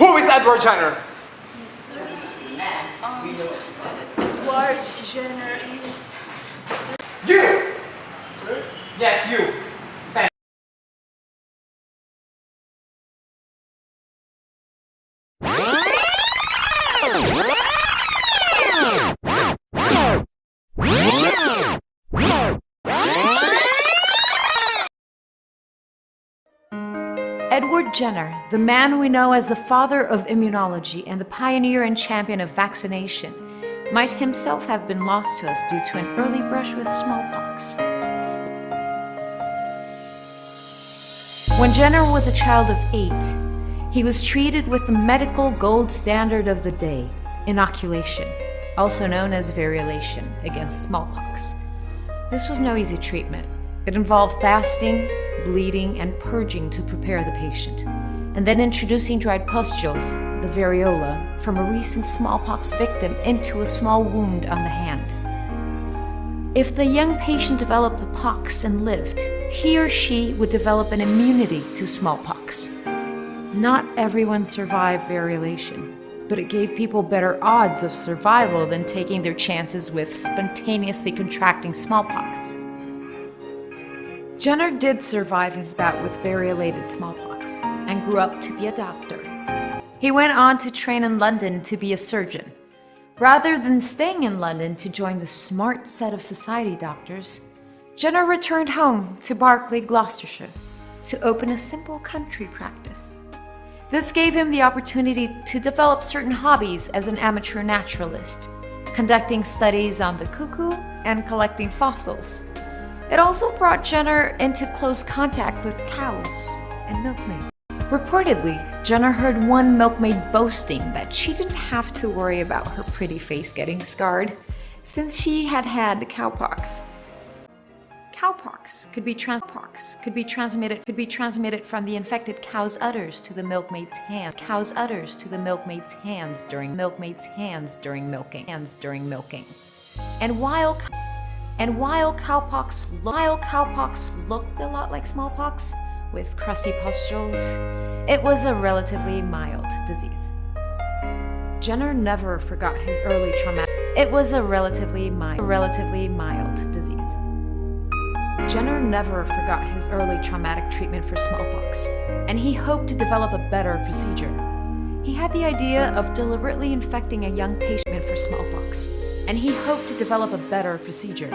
Who is Edward Jenner? Edward Jenner is... You! Sir? Yes, you. Stand. Edward Jenner, the man we know as the father of immunology and the pioneer and champion of vaccination, might himself have been lost to us due to an early brush with smallpox. When Jenner was a child of 8, he was treated with the medical gold standard of the day, inoculation, also known as variolation, against smallpox. This was no easy treatment. It involved fasting, bleeding, and purging to prepare the patient, and then introducing dried pustules, the variola, from a recent smallpox victim into a small wound on the hand. If the young patient developed the pox and lived, he or she would develop an immunity to smallpox. Not everyone survived variolation, but it gave people better odds of survival than taking their chances with spontaneously contracting smallpox. Jenner did survive his bout with variolated smallpox and grew up to be a doctor. He went on to train in London to be a surgeon. Rather than staying in London to join the smart set of society doctors, Jenner returned home to Berkeley, Gloucestershire, to open a simple country practice. This gave him the opportunity to develop certain hobbies as an amateur naturalist, conducting studies on the cuckoo and collecting fossils. It also brought Jenner into close contact with cows and milkmaids. Reportedly, Jenner heard one milkmaid boasting that she didn't have to worry about her pretty face getting scarred, since she had had cowpox. Cowpox could be transmitted from the infected cow's udders to the milkmaid's hand. During milking. And while cowpox looked a lot like smallpox, with crusty pustules, it was a relatively mild disease. Jenner never forgot his early traumatic treatment for smallpox, and he hoped to develop a better procedure. He had the idea of deliberately infecting a young patient for smallpox, and he hoped to develop a better procedure.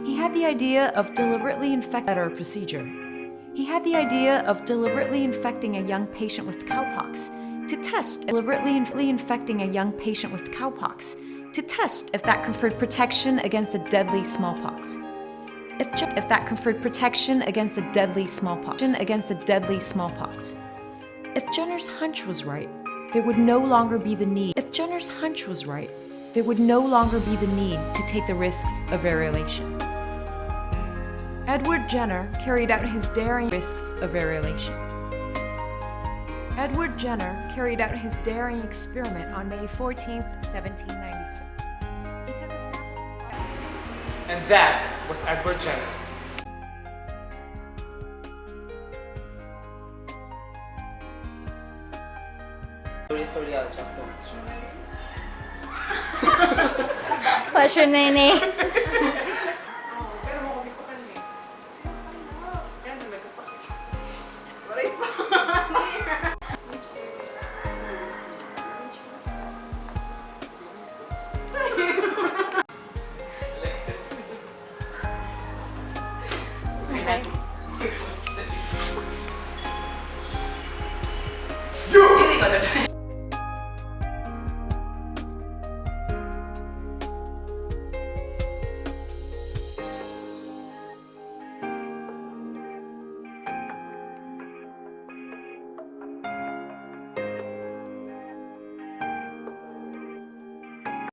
He had the idea of deliberately infecting a young patient with cowpox to test if that conferred protection against the deadly smallpox. If that conferred protection against the deadly smallpox. If Jenner's hunch was right, there would no longer be the need. There would no longer be the need to take the risks of variolation. Edward Jenner carried out his daring experiment on May 14th, 1796. He took a sample. And that was Edward Jenner. What's your name? You!